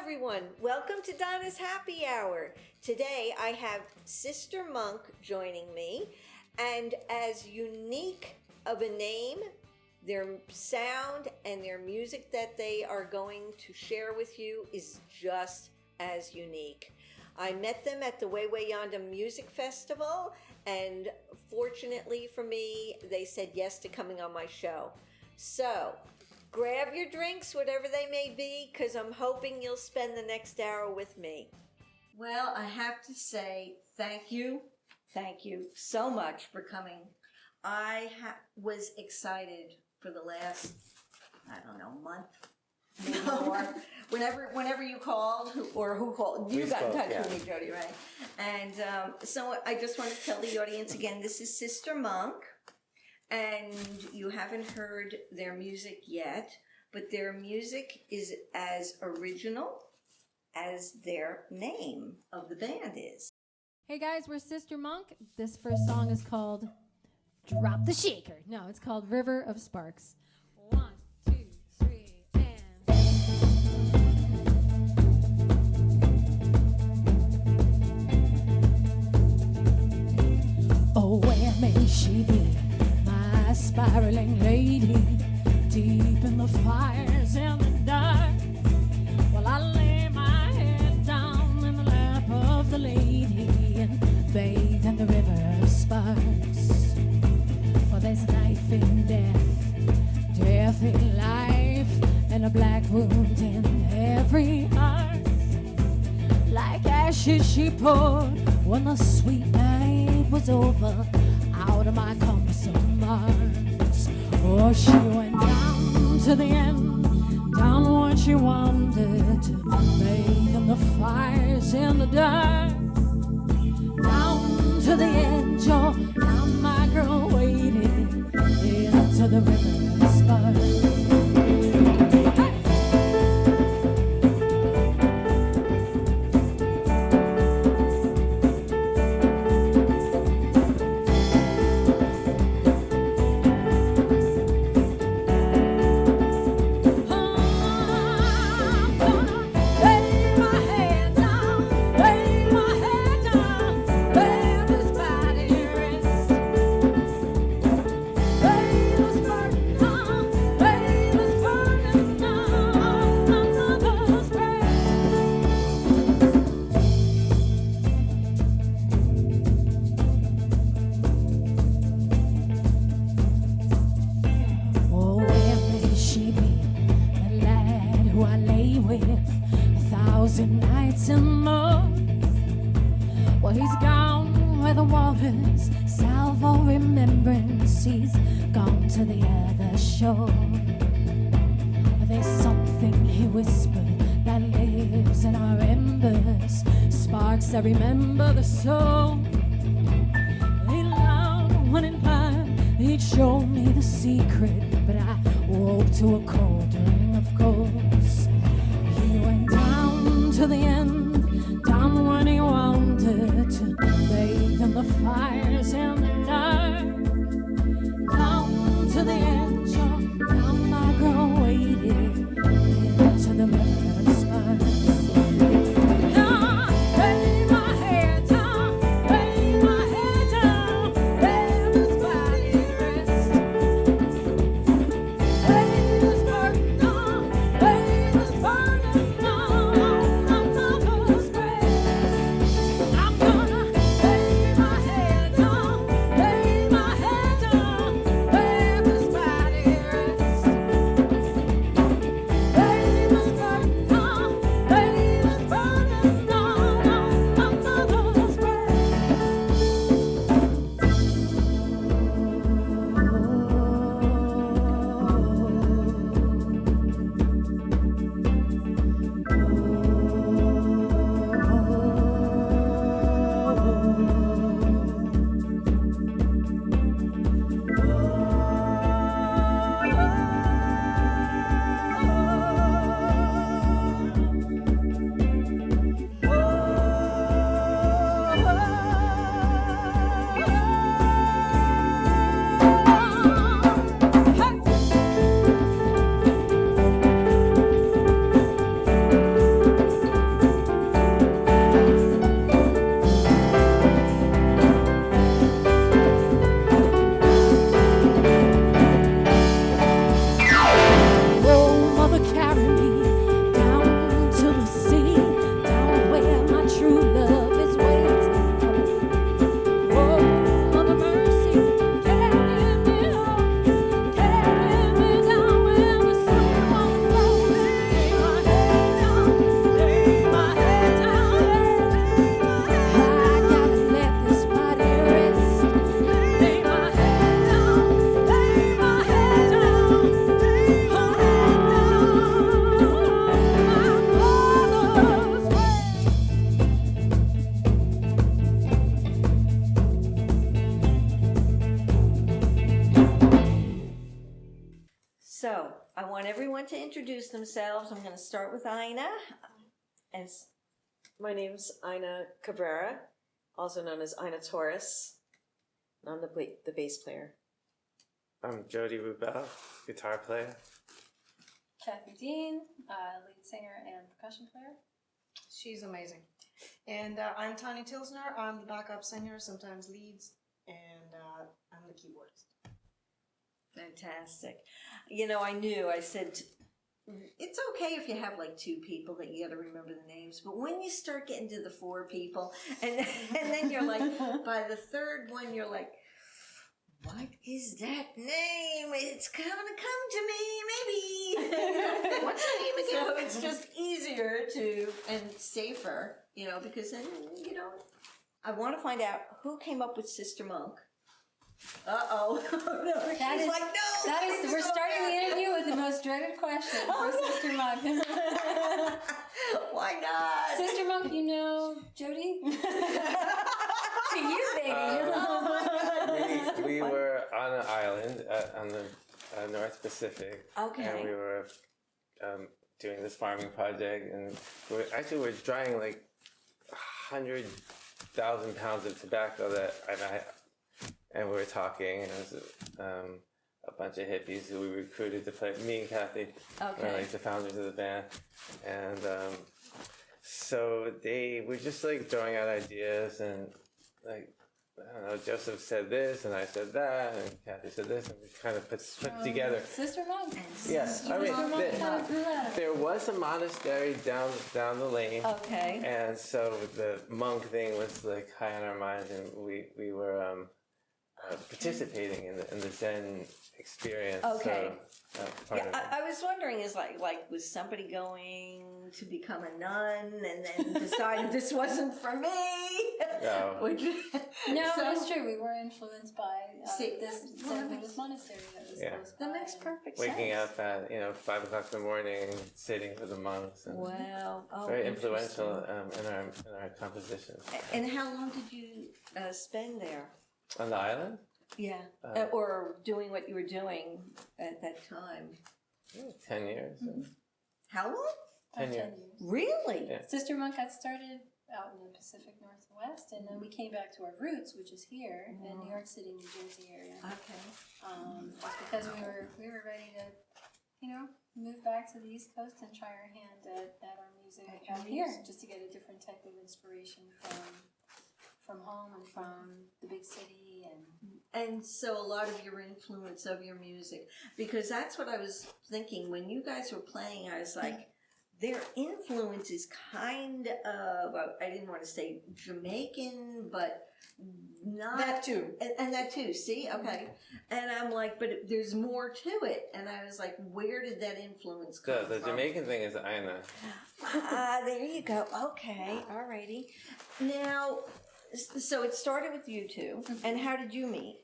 everyone. Welcome to Donna's Happy Hour. Today I have Sister Monk joining me, and as unique of a name, their sound and their music that they are going to share with you is just as unique. I met them at the Way Way Yonder Music Festival, and fortunately for me, they said yes to coming on my show. So, grab your drinks, whatever they may be, because I'm hoping you'll spend the next hour with me. Well, I have to say thank you so much for coming. I was excited for the last, month, maybe more. Whenever you called, who called, you got in touch with me, Jody, right? And so I just want to tell the audience again, this is Sister Monk. And you haven't heard their music yet, but their music is as original as their name of the band is. Hey guys, we're Sister Monk. This first song is called Drop the Shaker. No, it's called River of Sparks. 1, 2, 3, and... Oh, where may she be? My spiraling lady, deep in the fires in the dark. Well, I lay my head down in the lap of the lady and bathe in the river of sparks. For there's life in death, death in life, and a black wound in every heart. Like ashes she poured when the sweet night was over, out of my cumbersome arms. Oh, she went down to the end, downward she wandered, to bathe in the fires in the dark. Down to the edge, oh, now my girl waded into the river of sparks. I remember the song. Late loud when in time he'd show me the secret, but I woke to a cold ring of course. He went down to the end, down when he wandered, to bathe in the fires in the dark. Down to the edge, oh, down my girl waded into the river of sparks. to introduce themselves. I'm going to start with Ina. As My name's Ina Cabrera, also known as Ina Torres. I'm the bass player. I'm Jody Rubel, guitar player. Kathy Dean, lead singer and percussion player. She's amazing. And I'm Tanya Tilsner. I'm the backup singer, sometimes leads, and I'm the keyboardist. fantastic. You know, I said, it's okay if you have like two people that you got to remember the names, but when you start getting to the four people, and then you're like, by the third one, you're like, what is that name? It's gonna come to me, maybe. What's the name again? So it's just easier and safer, because then you don't. I want to find out who came up with Sister Monk. Uh-oh. No, she's like, no. We're starting the interview with the most dreaded question for Sister Monk. Why not? Sister Monk, you know Jody? To you, baby. We were on an island on the North Pacific. Okay. And we were doing this farming project, and we're drying like 100,000 pounds of tobacco and we were talking, and it was a bunch of hippies who we recruited to play. Me and Kathy were like the founders of the band, and so they were just like throwing out ideas, and like, I don't know, Joseph said this, and I said that, and Kathy said this, and we kind of put together. Sister Monk. Yes, I mean, there was a monastery down the lane. Okay. And so the monk thing was like high on our minds, and we were participating in the Zen experience. Okay. So, part of it. I was wondering, is like was somebody going to become a nun and then decided this wasn't for me? No. No, it's true. We were influenced by this well, Buddhist monastery that was Yeah. close by. That makes perfect Waking sense. up at 5 o'clock in the morning, sitting with the monks, and Wow. Oh, very influential interesting. in our compositions. And how long did you spend there? On the island, Yeah. Or doing what you were doing at that time? 10 years. How long? 10 years. Really? Yeah. Sister Monk got started out in the Pacific Northwest, and then we came back to our roots, which is here in New York City, New Jersey area. Okay. Just because we were ready to, move back to the East Coast and try our hand at our music out here, just to get a different type of inspiration from home and from the big city. And so a lot of your influence of your music, because that's what I was thinking when you guys were playing. I was like, their influence is kind of, I didn't want to say Jamaican, but not That too. And that too. See, okay. And I'm like, but there's more to it. And I was like, where did that influence come The from? Jamaican thing is Ina. There you go. Okay, alrighty. Now, so it started with you two, and how did you meet?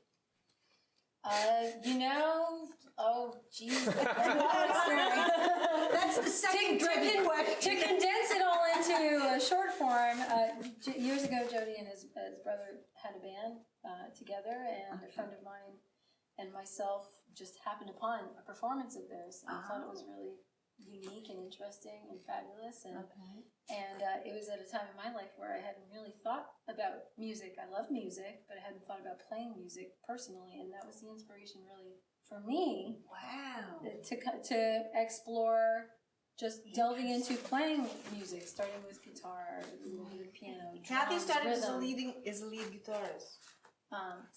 Oh, geez. That's the second dreaded question. To condense it all into a short form, years ago, Jody and his brother had a band together, and a friend of mine and myself just happened upon a performance of theirs. And I thought it was really unique and interesting and fabulous, and it was at a time in my life where I hadn't really thought about music. I love music, but I hadn't thought about playing music personally, and that was the inspiration really for me. Wow. To explore just delving into playing music, starting with guitar, piano, Kathy drums, started as a rhythm. lead guitarist.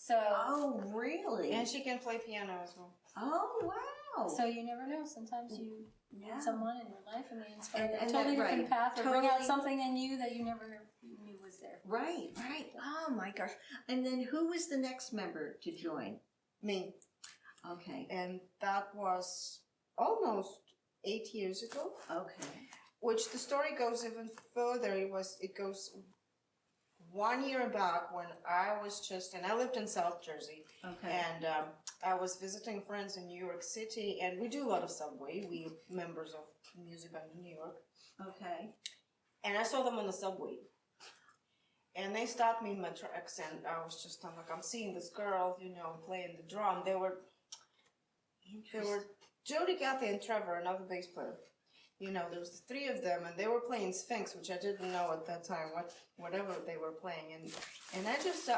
Oh, really? And she can play piano as well. Oh, wow. So you never know. Sometimes you meet someone in your life and they inspire And a totally that- different right. path, or bring out Totally. something in you that you never knew was there. Right. Oh my gosh. And then who was the next member to join? Me. Okay. And that was almost 8 years ago. Okay. Which the story goes even further. It goes 1 year back when I lived in South Jersey. Okay. And I was visiting friends in New York City, and we do a lot of subway. We members of Music Band in New York. Okay. And I saw them on the subway. And they stopped me in my tracks, and I was I'm seeing this girl, playing the drum. They were Jody, Kathy, and Trevor, another bass player. You know, there was the three of them, and they were playing Sphinx, which I didn't know at that time, whatever they were playing. And I just,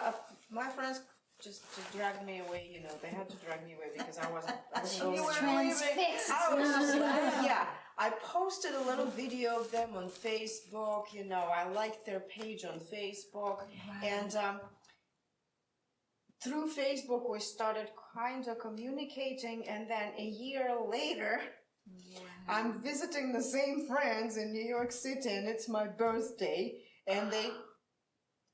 my friends just dragged me away, you know, they had to drag me away because I wasn't transfixed. I was just like, yeah. I posted a little video of them on Facebook, you know, I liked their page on Facebook, and through Facebook we started kind of communicating, and then a year later, I'm visiting the same friends in New York City, and it's my birthday, and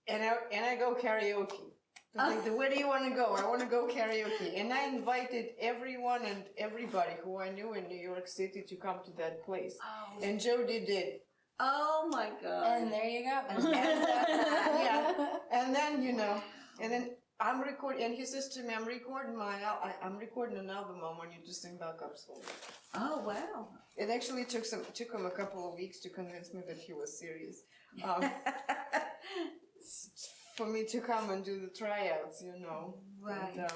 I go karaoke. Like, where do you want to go? I want to go karaoke. And I invited everyone and everybody who I knew in New York City to come to that place. Oh. And Jody did. Oh my God. And there you go. Yeah. And then, you know, and then I'm recording, and he says to me, I'm recording an album. I want you to sing backups for me. Oh, wow. It actually took him a couple of weeks to convince me that he was serious. For me to come and do the tryouts, you know. Right. And,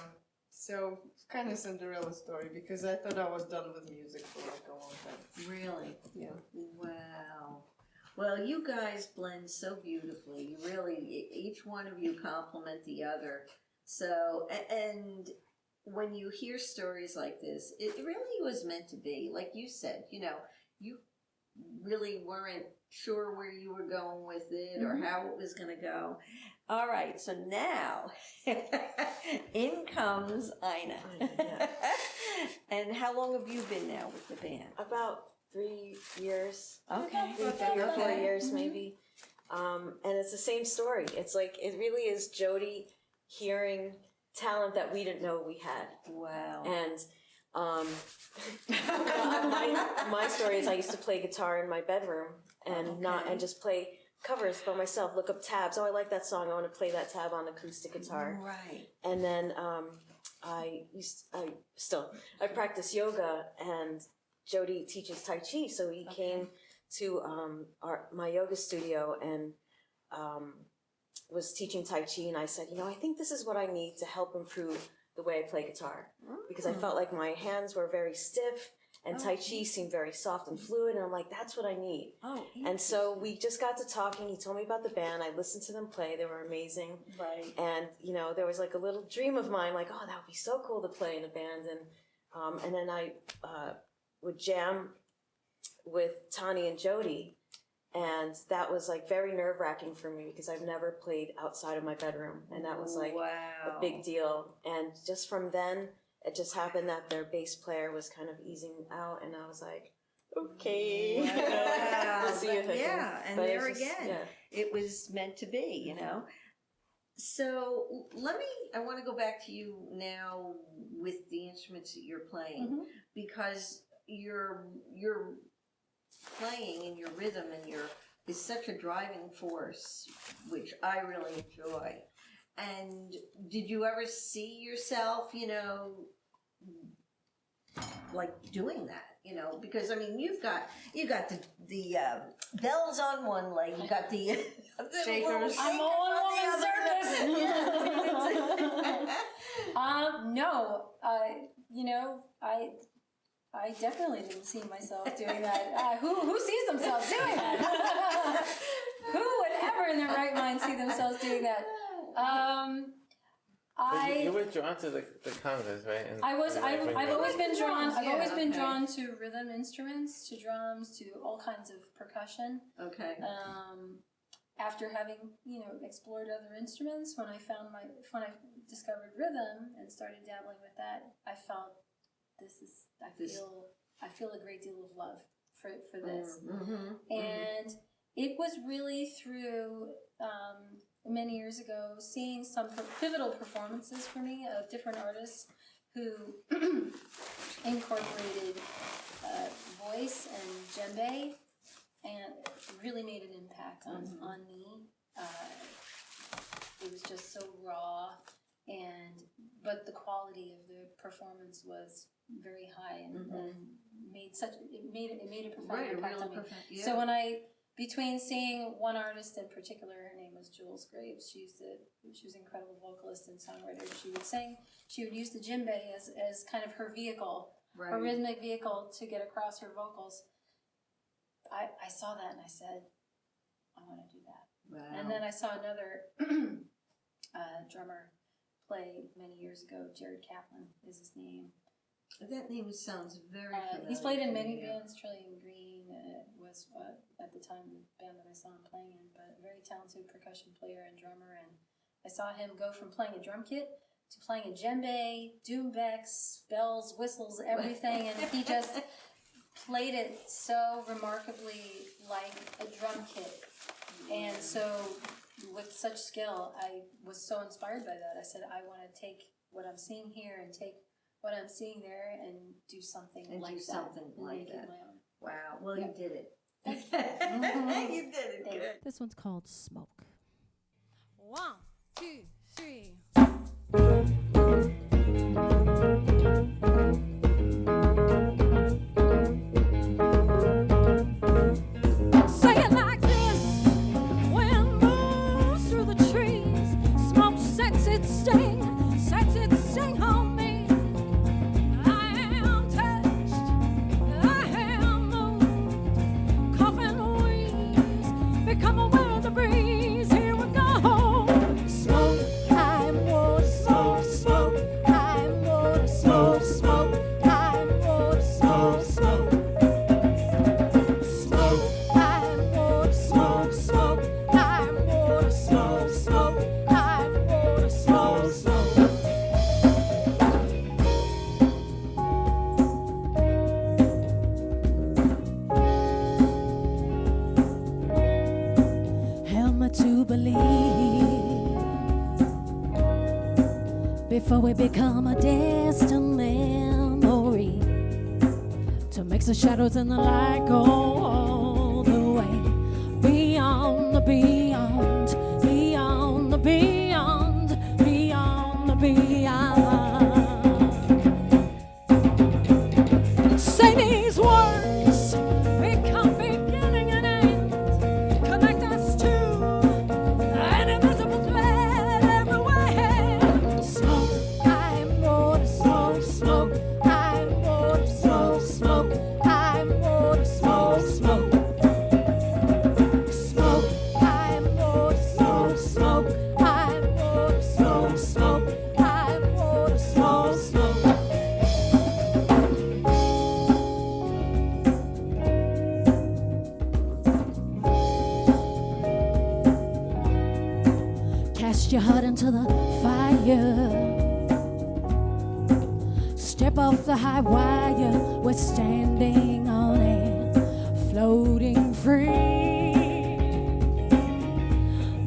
so it's kind of Cinderella story, because I thought I was done with music for like a long time. Really? Yeah. Wow. Well, you guys blend so beautifully. You really, each one of you complement the other. So, and when you hear stories like this, it really was meant to be. Like you said, you know, you really weren't sure where you were going with it or how it was going to go. All right, so now in comes Ina. Yeah. And how long have you been now with the band? About 3 years. Okay. 3 or 4 years maybe. And it's the same story. It's like, it really is Jody hearing talent that we didn't know we had. Wow. And my story is I used to play guitar in my bedroom and just play covers by myself, look up tabs. Oh, I like that song. I want to play that tab on acoustic guitar. Right. And then I practice yoga, and Jody teaches Tai Chi, so he came to my yoga studio and was teaching Tai Chi, and I said, you know, I think this is what I need to help improve the way I play guitar, because I felt like my hands were very stiff, and Tai Chi seemed very soft and fluid, and I'm like, that's what I need. Oh, and so we just got to talking. He told me about the band. I listened to them play. They were amazing. Right. And, you know, there was like a little dream of mine, like, oh, that would be so cool to play in a band. And then I would jam with Tani and Jody, and that was like very nerve-wracking for me because I've never played outside of my bedroom, and that was like a big deal. And just from then, it just happened that their bass player was kind of easing out, and I was like, okay. Wow. We'll see if I can. Yeah, and But there it's just- again, yeah. it was meant to be, you know. So I want to go back to you now with the instruments that you're playing, because your playing and your rhythm and is such a driving force, which I really enjoy. And did you ever see yourself, you know, like doing that? You know, because I mean, you got the bells on one leg, you got the Shakers. I'm a one-woman circus. No, you know, I definitely didn't see myself doing that. Who sees themselves doing that? Who would ever in their right mind see themselves doing that? But you were drawn to the congas, right? And, I've always been drawn. I've always been okay. drawn to rhythm instruments, to drums, to all kinds of percussion. Okay. After having, you know, explored other instruments, when I discovered rhythm and started dabbling with that, I felt I feel a great deal of love for this. And it was really through many years ago seeing some pivotal performances for me of different artists who incorporated voice and djembe, and really made an impact on me. It was just so raw, but the quality of the performance was very high and made a profound impact on me. Yeah. So between seeing one artist in particular, her name was Jules Graves. She was an incredible vocalist and songwriter. She would use the djembe as kind of her vehicle a rhythmic vehicle to get across her vocals. I saw that and I said, I want to do that. Wow. And then I saw another drummer play many years ago. Jared Kaplan is his name. That name sounds very familiar. He's played in many bands. Trillium Green was at the time the band that I saw him playing in, but a very talented percussion player and drummer. And I saw him go from playing a drum kit to playing a djembe, doumbeks, bells, whistles, everything, and he just played it so remarkably like a drum kit. And so with such skill, I was so inspired by that. I said, I want to take what I'm seeing here and take what I'm seeing there and do something And like do that. something And like make that. it my own. Wow. Well, you did it. Mhm. You did it. Thank you. Good. This one's called Smoke. 1, 2, 3. Say it like this. Wind moves through the trees. Smoke sets its sting on me. I am touched. I am moved. Cough and wheeze. Become aware of the breeze. Here we go. Smoke. I'm water. Smoke. Smoke. I'm water. Smoke. Smoke. I'm water. Smoke. Smoke. Smoke, I'm water, smoke, smoke, I'm water, smoke, smoke, I'm water, smoke, smoke. Help me to believe before we become a distant memory. To mix the shadows and the light go all the way beyond the beyond, beyond the beyond, beyond the beyond. Say these words, become beginning and end. Connect us to an invisible thread everywhere. Smoke, I'm water, smoke, smoke. I'm water, smoke, smoke. I'm water, smoke, smoke. Smoke, I'm water, smoke, smoke. I'm water, smoke, smoke. I'm water, smoke, smoke. Cast your heart into the fire. Step off the high wire, we're standing on it, floating free.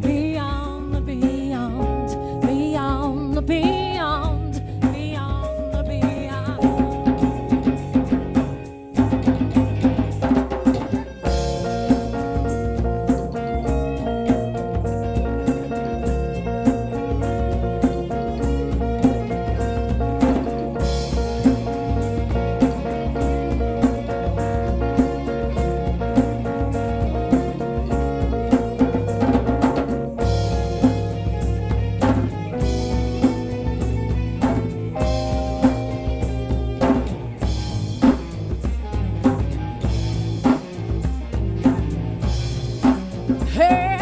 Beyond the beyond, beyond the beyond, beyond the beyond. Hey,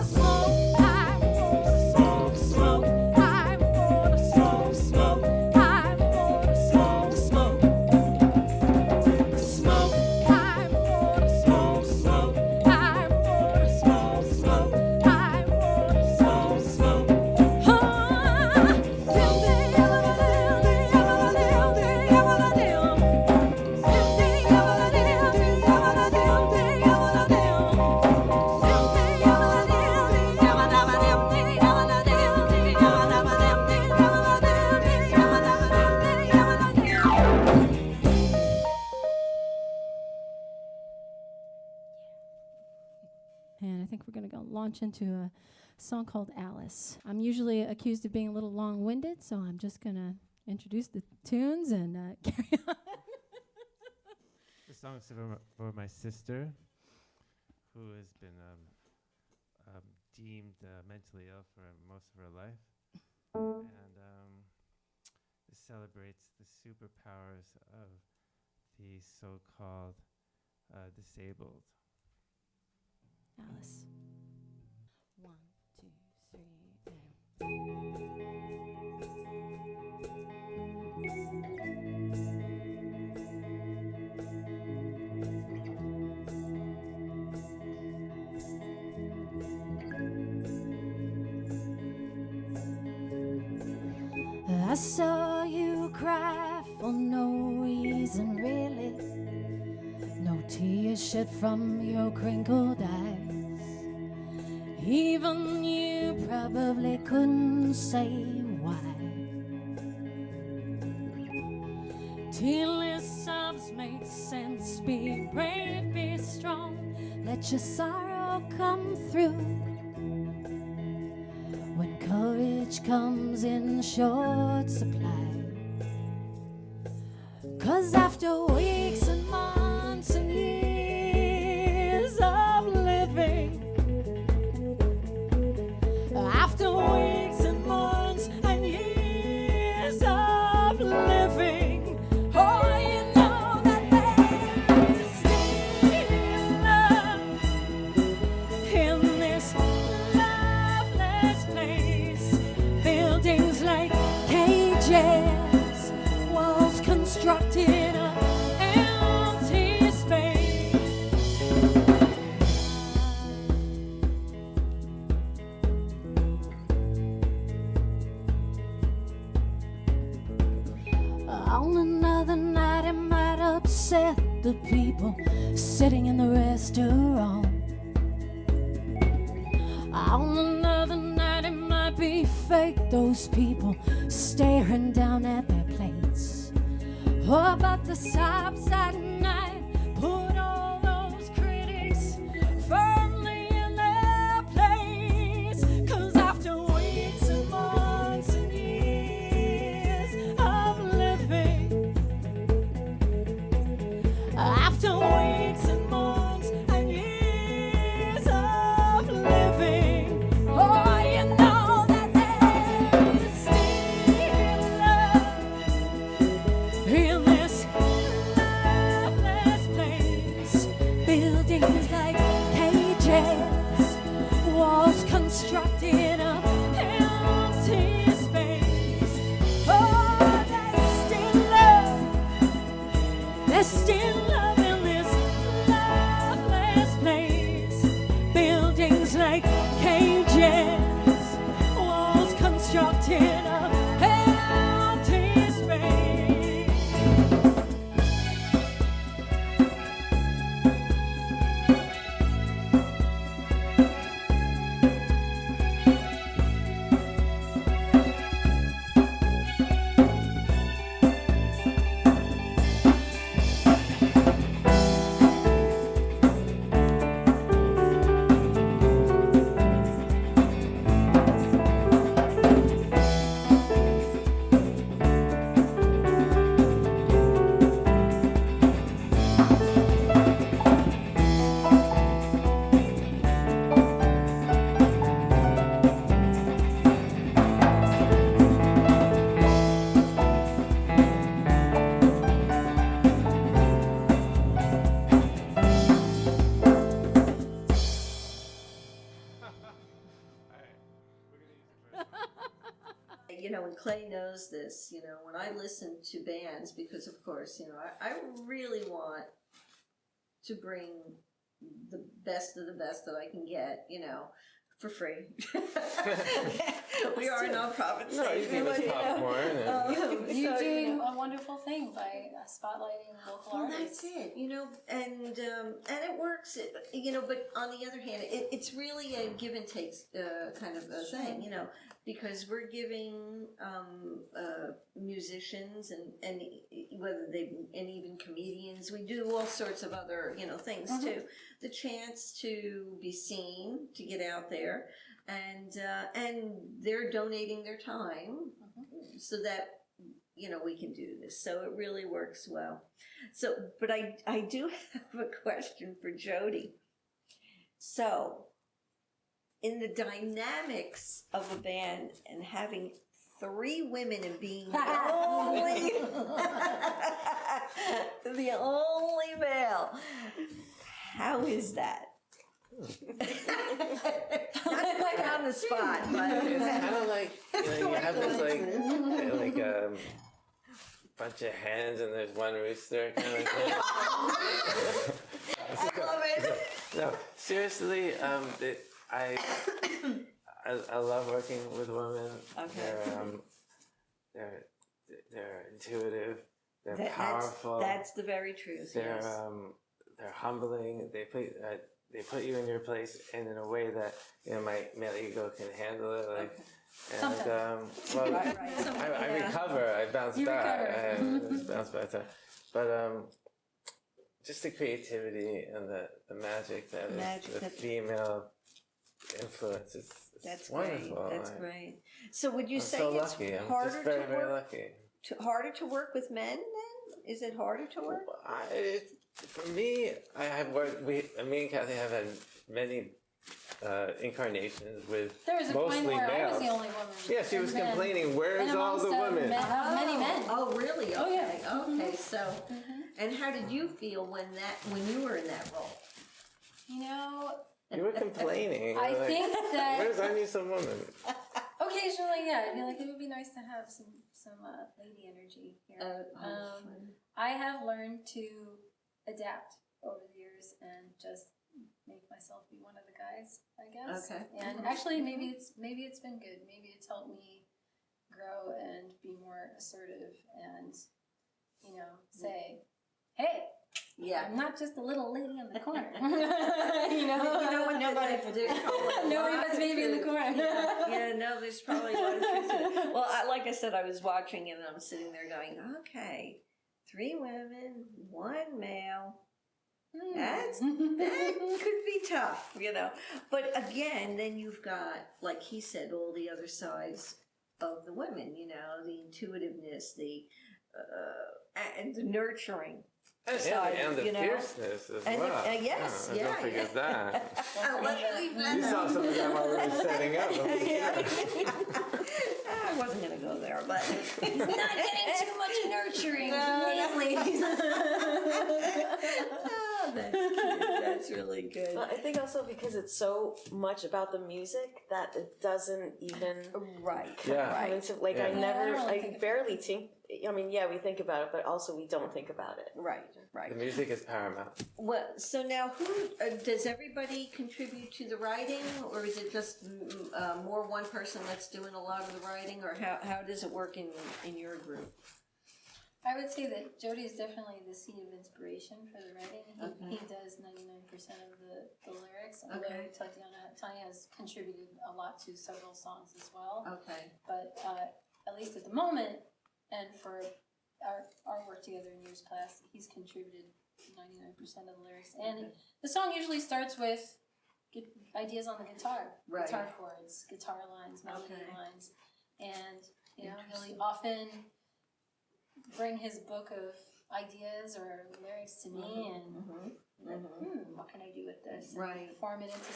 smoke, I'm water, smoke, smoke. I'm water, smoke, smoke. I'm water, smoke, smoke. Smoke, I'm water, smoke, smoke. I'm water, smoke, smoke. I'm water, smoke, smoke. And I think we're going to go launch into a song called Alice. I'm usually accused of being a little long-winded, so I'm just going to introduce the tunes and carry on. The song's for my sister, who has been deemed mentally ill for most of her life. And celebrates the superpowers of the so-called disabled. Alice. 1, 2, 3, and. I saw you cry for no reason, really. No tears shed from your crinkled eyes. Even you probably couldn't say why. Tearless sobs make sense. Be brave, be strong. Let your sorrow come through. When courage comes in short supply. 'Cause after weeks and months and years of living, after weeks and months and years of living, oh, you know that there's still love in this loveless place. Buildings like cages, walls constructed of empty space. On another night it might upset the people sitting in the restaurant. On another night it might be fake, those people staring down at their plates. Oh, but the sobs at night put all those critics firmly in their place. 'Cause after weeks and months and years of living, after weeks and months and years of living, oh, you know that there's still love in this loveless place. Buildings like cages, walls constructed of empty space. Oh, there's still love. There's still love in this loveless place. Buildings like cages, walls constructed of empty space. You know, and Clay knows this, you know, when I listen to bands, because of course, you know, I really want to bring the best of the best that I can get, you know, for free. We are a nonprofit No, you station, give us you know. popcorn. And You're So, doing you know, a wonderful thing by spotlighting local well, artists. that's it, you know, and it works, you know. But on the other hand, it's really a give and take kind of a thing, you know, because we're giving musicians and whether they and even comedians, we do all sorts of other, you know, things too, the chance to be seen, to get out there, and they're donating their time so that, you know, we can do this. So it really works well. So, but I do have a question for Jody. So, in the dynamics of a band and having 3 women and being the only, the only male. How is that? Not to put you on the spot, but It's kind of like, you have this like bunch of hens and there's one rooster kind of thing. I love it. No, seriously, I love working with women. Okay. They're intuitive. They're powerful. That's the very truth. They're Yes. they're humbling. They put you in your place and in a way that my male ego can handle it. Like, and well, Right. I recover. I bounce back. I bounce back. But just the creativity and the magic that is the female influence. It's wonderful. Great. That's great. So would you I'm say so it's lucky. I'm harder just very, to very work? lucky. Harder to work with men then? Is it harder to work? For me, I have worked. Me and Kathy have had many incarnations with There was a mostly point where males. I was the only woman. Yeah, she was Men. complaining. Where's And all the amongst women? Many men. Oh, really? Oh, yeah. Okay. So, and how did you feel when you were in that role? You were complaining. I Like, think that Where's I need some women? occasionally, yeah, I'd be like, it would be nice to have some lady energy here. I have learned to adapt over the years and just make myself be one of the guys, I guess. Okay. And actually, maybe it's been good. Maybe it's helped me grow and be more assertive and say, hey. Yeah. I'm not just a little lady in the corner. You know what? Nobody wants me to be in the corner. Yeah, no, there's probably a lot of truth to it. Well, like I said, I was watching and I'm sitting there going, okay, 3 women, 1 male. That could be tough, But again, then you've got, like he said, all the other sides of the women, the intuitiveness, and the nurturing. And the fierceness as well. Yes, Don't forget that. You You saw some of that while we were setting up. I wasn't going to go there, but He's not getting too much nurturing. Please. Oh, that's cute. That's really good. Well, I think also because it's so much about the music that it doesn't even Right. Yeah. come into, like, Yeah. I barely think, I mean, yeah, we think about it, but also we don't think about it. Right. The music is paramount. Well, so now who does everybody contribute to the writing, or is it just more one person that's doing a lot of the writing, or how does it work in your group? I would say that Jody is definitely the seed of inspiration for the writing. He does 99% of the lyrics. Although Tanya has contributed a lot to several songs as well. Okay. But at least at the moment, and for our work together in years past, he's contributed 99% of the lyrics. And the song usually starts with ideas on the guitar, guitar chords, guitar lines, melody lines, and he'll often bring his book of ideas or lyrics to me and what can I do with this? And form it into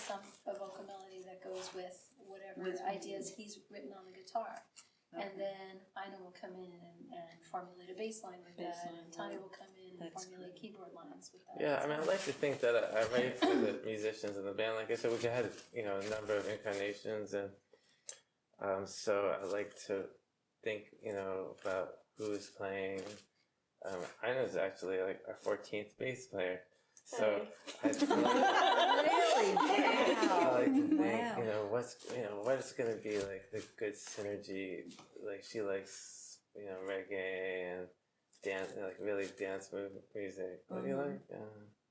a vocal melody that goes with whatever ideas he's written on the guitar. And then Ina will come in and formulate a bass line with that, and Tanya will come in and formulate keyboard lines with that. Yeah, I mean, I like to think that I write for the musicians in the band. Like I said, we had a number of incarnations, and so I like to think about who's playing. Ina's actually like our 14th bass player. So I like to think, what's going to be like the good synergy. Like she likes, reggae and dance, like really dance music. What do you like?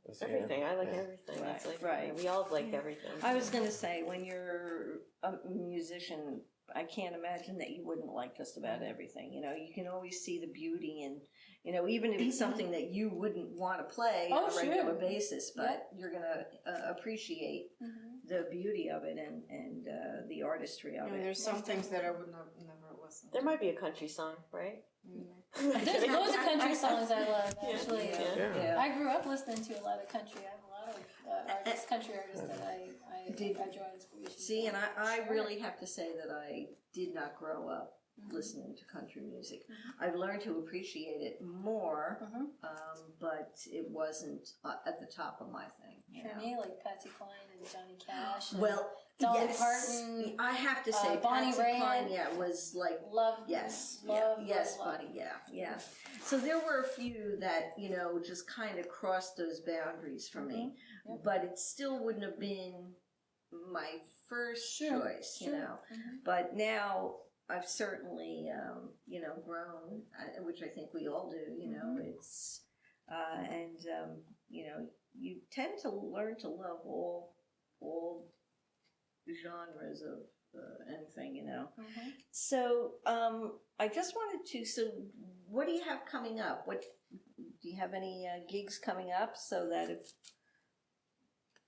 What's your Everything. I like everything. Right, It's like, right. we all like everything. I was going to say, when you're a musician, I can't imagine that you wouldn't like just about everything. You can always see the beauty in, even if it's something that you wouldn't want to play on a regular basis, but you're going to appreciate the beauty of it and the artistry of it. There's some things that I would never listen to. There might be a country song, right? There's loads of country songs I love, actually. Yeah. I grew up listening to a lot of country. I have a lot of country artists that I draw inspiration See, from. and I really have to say that I did not grow up listening to country music. I've learned to appreciate it more, but it wasn't at the top of my thing. For me, like Patsy Cline and Johnny Cash. And Well, Dolly yes, Parton, I have to say, Bonnie Patsy Raitt, Cline, was like, love, yes, love, yes, love, buddy, yeah. So there were a few that, just kind of crossed those boundaries for me, but it still wouldn't have been my first choice, But now I've certainly, grown, which I think we all do, it's, you tend to learn to love all genres of anything, So I just wanted to. So, what do you have coming up? What do you have any gigs coming up? So that if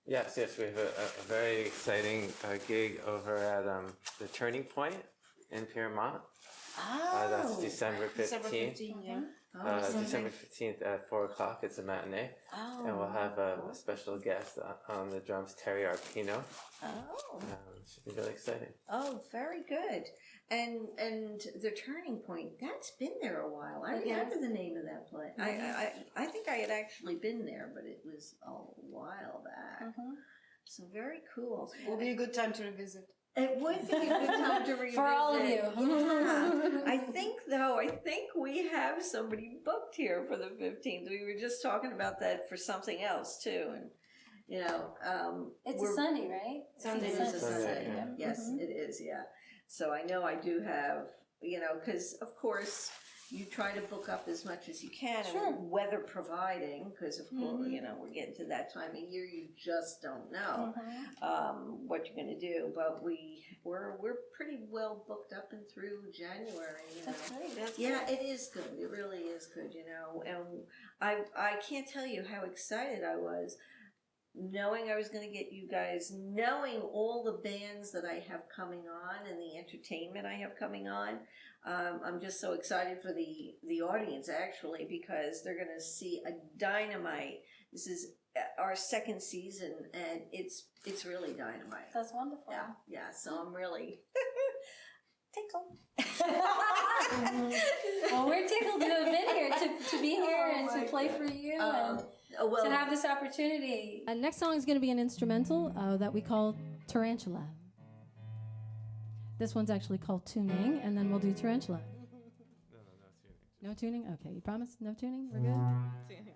Yes, we have a very exciting gig over at the Turning Point in Piermont. That's December 15th. December 15th, yeah. December 15th at 4 o'clock. It's a matinee. And we'll have a special guest on the drums, Terry Arpino. Should be really exciting. Oh, very good. And the Turning Point, that's been there a while. I remember the name of that place. I think I had actually been there, but it was a while back. So very cool. Will be a good time to revisit. It would be a good time to revisit. For all of you. Yeah. I think we have somebody booked here for the 15th. We were just talking about that for something else too. And, it's a Sunday, right? Sunday is a Sunday. Yeah. Yes, it is, yeah. So I know I do have, because of course you try to book up as much as you can, and weather providing, because of course, we're getting to that time of year, you just don't know what you're going to do. But we're pretty well booked up and through January. That's great. It is good. It really is good. And I can't tell you how excited I was, knowing I was going to get you guys, knowing all the bands that I have coming on and the entertainment I have coming on. I'm just so excited for the audience, actually, because they're going to see a dynamite. This is our second season, and it's really dynamite. That's wonderful. Yeah. So I'm really tickled. Well, we're tickled to have been here, to be here and to play for you and to have this opportunity. Next song is going to be an instrumental that we call Tarantula. This one's actually called Tuning, and then we'll do Tarantula. No tuning? Okay, you promise? No tuning? We're good?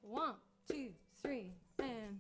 1, 2, 3, and...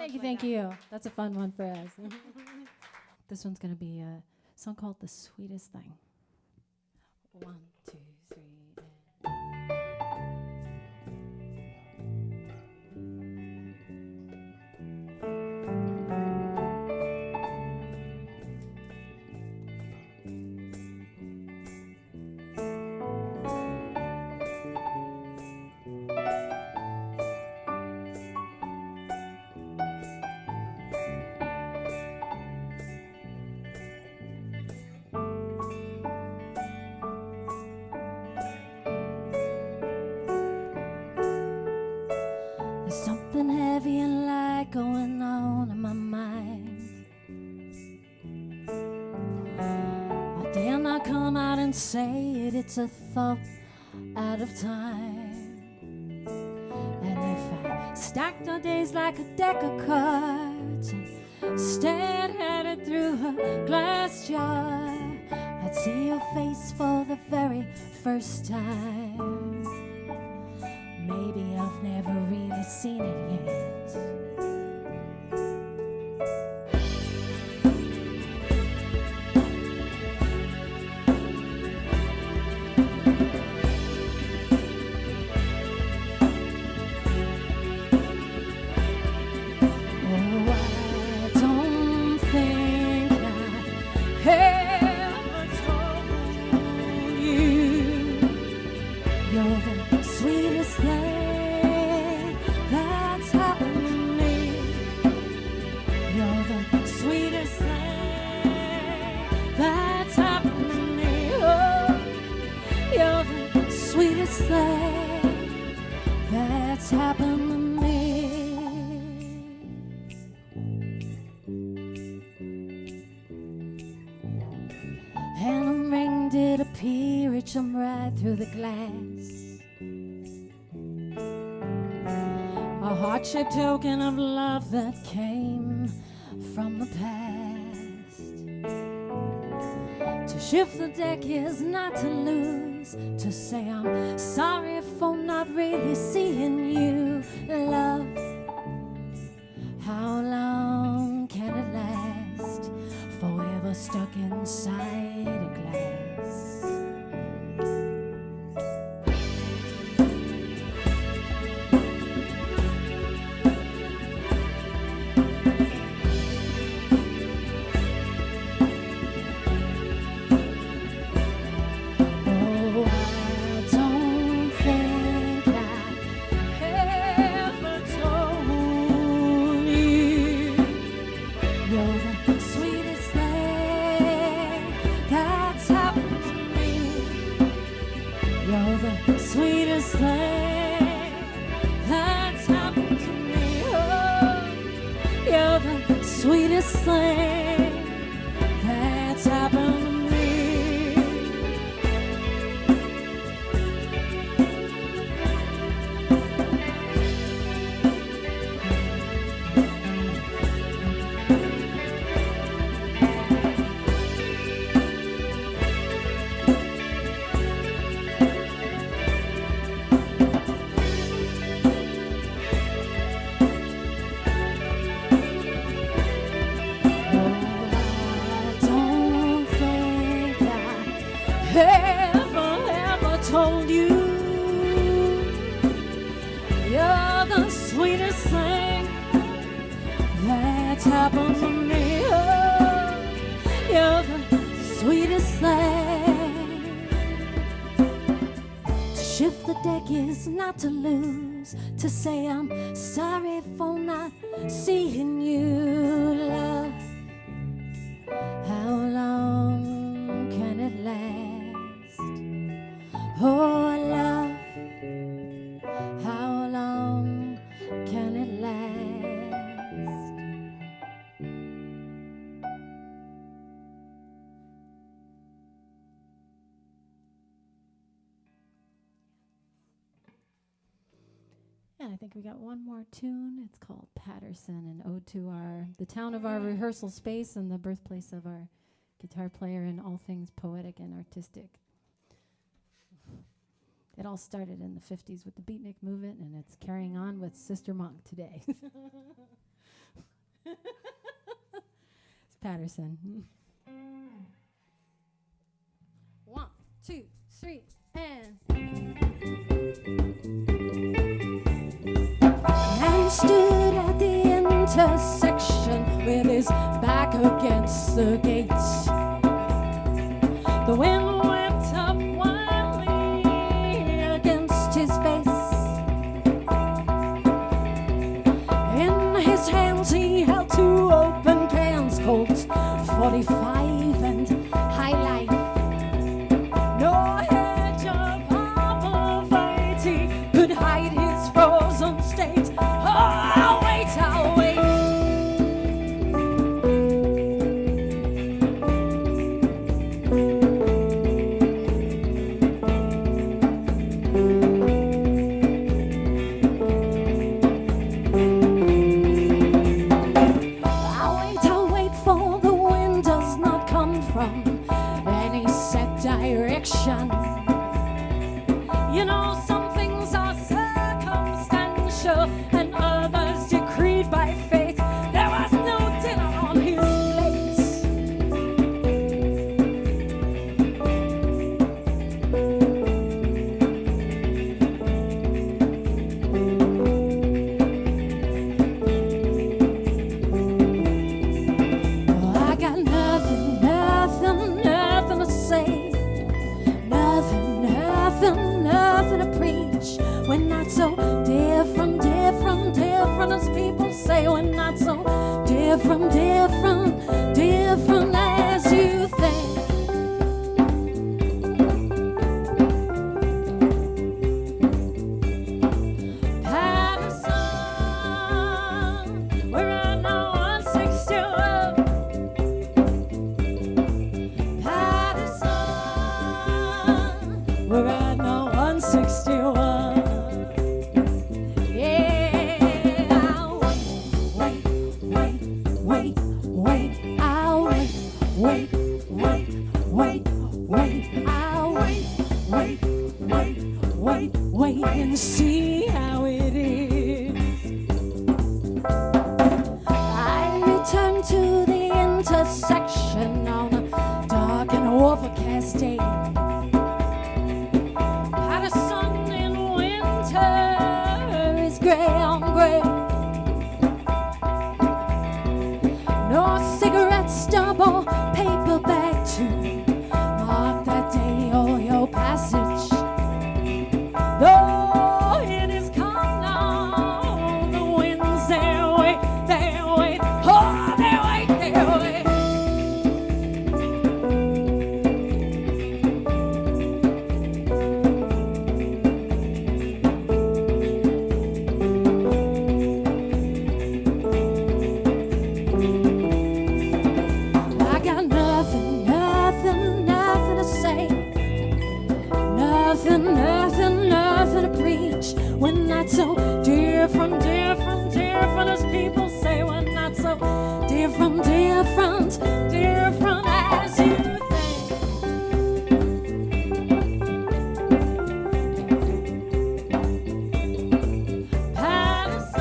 Thank you, thank you. That's a fun one for us. This one's going to be a song called The Sweetest Thing. 1, 2, 3, There's something heavy and light going on in my mind. I dare not come out and say it, it's a thought out of time. And if I stacked our days like a deck of cards and stared at it through a glass jar, I'd see your face for the very first time. Maybe I've never really seen it yet. Oh, I don't think I ever told you you're the sweetest thing that's happened to me. You're the sweetest thing that's happened to me. Oh, you're the sweetest thing that's happened to me. And a ring did appear, it shone right through the glass. A heart-shaped token of love that came from the past. To shift the deck is not to lose. To say I'm sorry for not really seeing you, love. How long can it last? Forever stuck inside a glass. Oh, I don't think I ever told you you're the sweetest thing that's happened to me. You're the sweetest thing that's happened to me. Oh, you're the sweetest thing that's happened to me. I don't think I ever told you you're the sweetest thing that's happened to me. Oh, you're the sweetest thing. To shift the deck is not to lose. To say I'm sorry for not seeing you, love. How long can it last? Oh, love, how long can it last? And I think we got one more tune. It's called Patterson, an ode to the town of our rehearsal space and the birthplace of our guitar player in all things poetic and artistic. It all started in the 50s with the beatnik movement, and it's carrying on with Sister Monk today. It's Patterson. 1, 2, 3, and... Man stood at the intersection with his back against the gate. The wind whipped up wildly against his face. In his hands he held 2 open cans, Colt 45 and High Life. No hedge of poverty could hide his frozen state. Oh, I'll wait, I'll wait. I'll wait for the wind does not come from any set direction. You know, some things are circumstantial and others decreed by faith. There was no dinner on his plate. Oh, I got nothing, nothing, nothing to say. Nothing, nothing, nothing to preach. We're not so different, different, different as people say. We're not so different, different, different as you think. Patterson, we're at now 161. Patterson, we're at now 161. Yeah, I'll wait, wait, wait, wait, I'll wait, wait, wait, wait, wait, I'll wait, wait, wait, wait, wait, and see how it is. I return to the intersection on a dark and overcast day. Patterson in winter is gray on gray. No cigarette stub or paper bag to mark that day or your passage. Though it is come now, the winds they wait, oh, they wait, they wait. I got nothing, nothing, nothing to say. Nothing, nothing, nothing to preach. We're not so different, different, different as people say. We're not so different, different, different as you think. Patterson,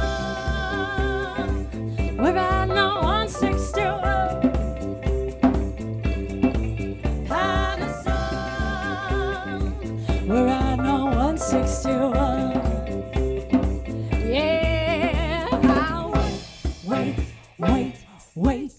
we're at now 161. Patterson, we're at now 161. Yeah, I'll wait, wait, wait,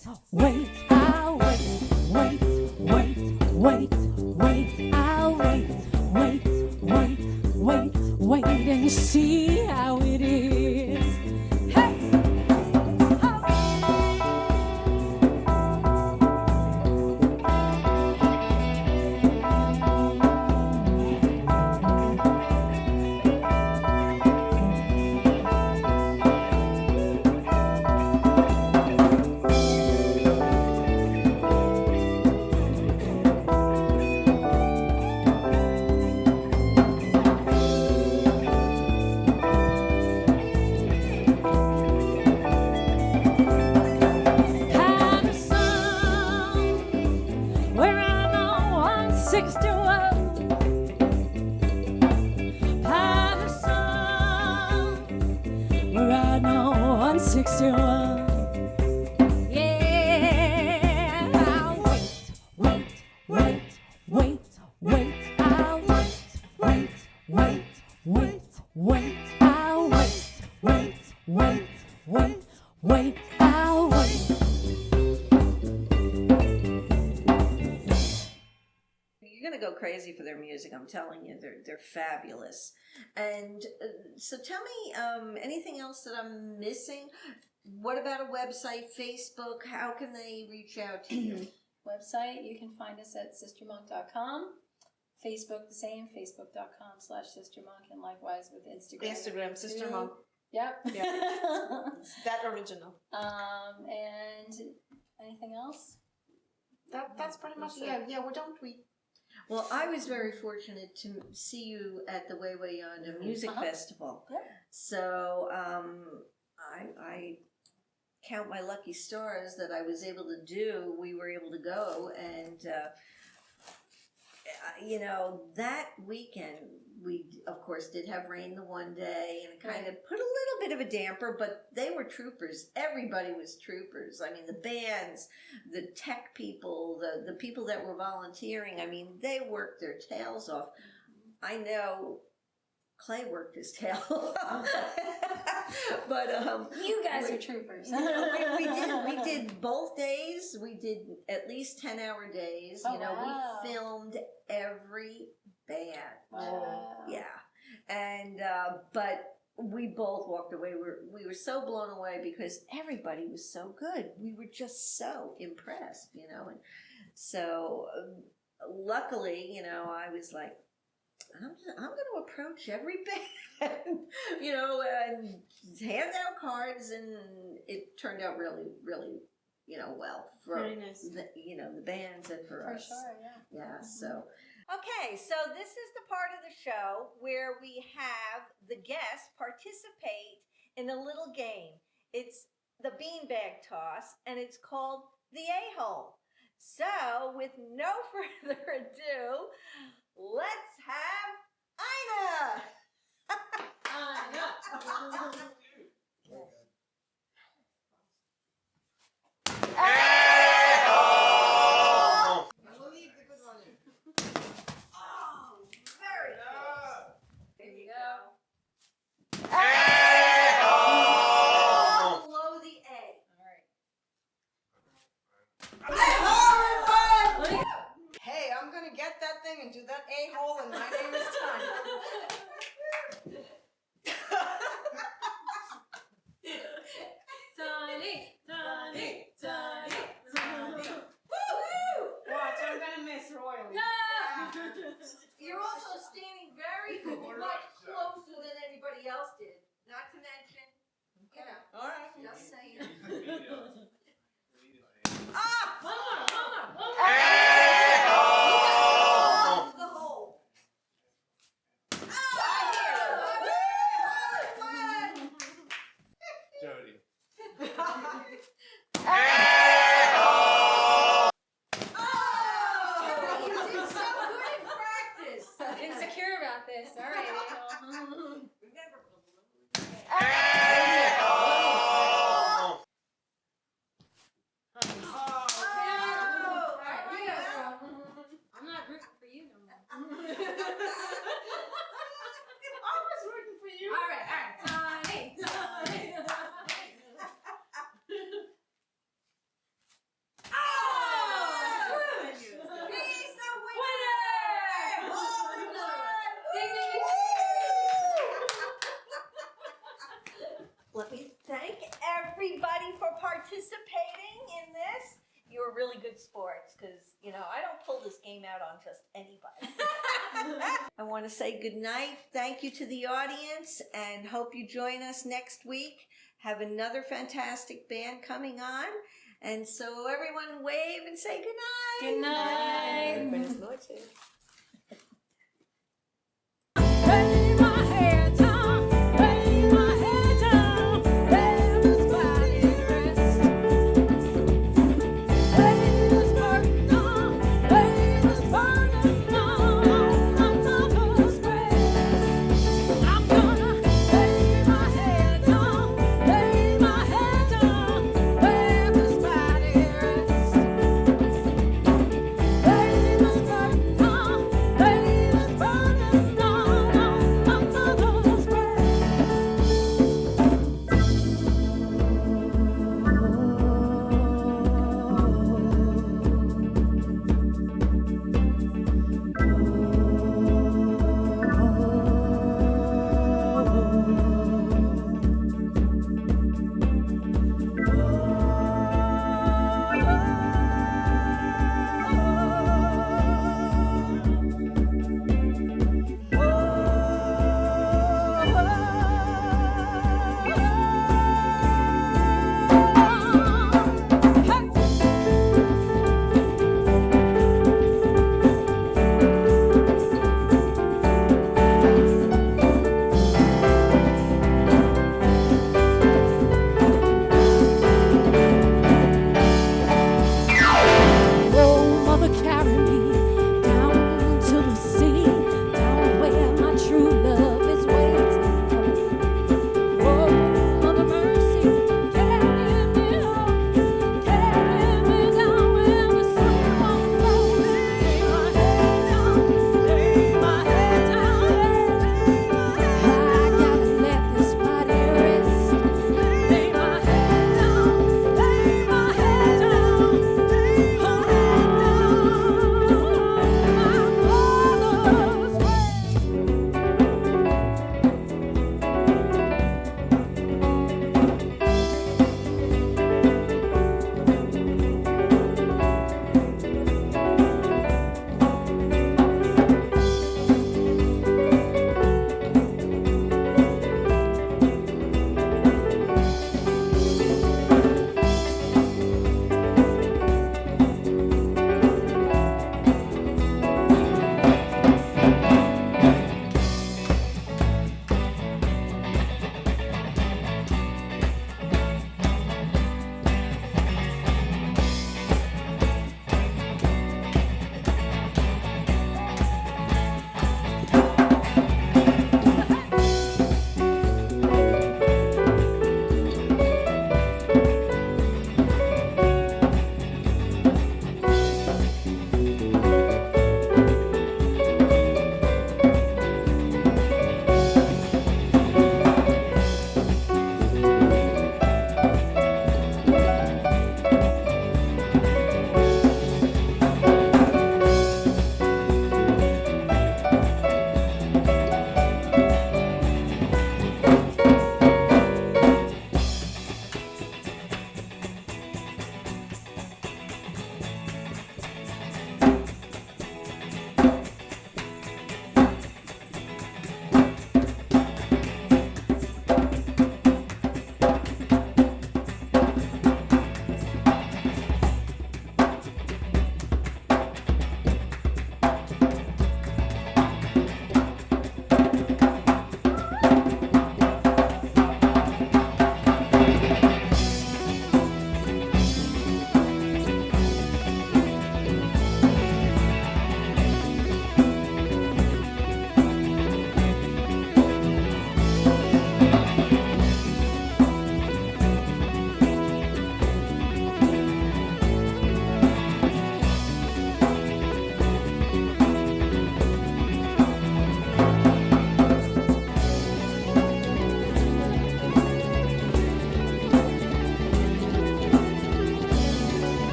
61. Yeah, I'll wait, wait, wait, wait, wait. I'll wait, wait, wait, wait, wait. I'll wait, wait, wait, wait, wait. I'll wait. You're gonna go crazy for their music. I'm telling you, they're fabulous. And so, tell me anything else that I'm missing. What about a website, Facebook? How can they reach out to you? Website, you can find us at sistermonk.com. Facebook, the same, facebook.com/sistermonk, and likewise with Instagram. Instagram, Sister too. Monk. Yep. Yeah. That original. And anything else? That's pretty much That's it. Yeah, we don't tweet. Well, I was very fortunate to see you at the Way Way Yonder Music Festival. Yep. So I count my lucky stars that I was able to do. We were able to go, and you know, that weekend we of course did have rain the one day, and it kind of put a little bit of a damper, but they were troopers. Everybody was troopers. I mean, the bands, the tech people, the people that were volunteering, I mean, they worked their tails off. I know Clay worked his tail off. But You guys are troopers. we did both days. We did at least 10-hour days. Oh, you know, wow. we filmed every band. Wow. Yeah. And but we both walked away. We were so blown away because everybody was so good. We were just so impressed, you know. And so luckily, you know, I was like, I'm going to approach every band, you know, and hand out cards, and it turned out really, really, you know, well for Very nice. the, you know, the bands and for For us. sure, yeah. Yeah. So. Okay, so this is the part of the show where we have the guests participate in a little game. It's the Beanbag Toss, and it's called the A-Hole. So, with no further ado, let's have Ina! I believe the good one. Oh, very close. There you go. Below the A. Hey, I'm gonna get that thing and do that a-hole, and my name is Tanya. Watch, I'm gonna miss royally. You're also standing very much closer than anybody else did. Not to mention, you know, All right. just saying. The hole. Jody. You did so good in practice. Insecure about this. All right. I'm not rooting for you no more. I was rooting for you. All right. Tiny. He's the winner! Let me thank everybody for participating in this. You were really good sports because, you know, I don't pull this game out on just anybody. I want to say good night. Thank you to the audience and hope you join us next week. Have another fantastic band coming on. And so everyone wave and say good night. Good night. Buenas noches. Lay my head down, lay my head down, let this body rest. Lay this burden on, lay this burden on my mother's breast. I'm gonna lay my head down, lay my head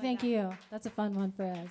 thank you. That's a fun one for us.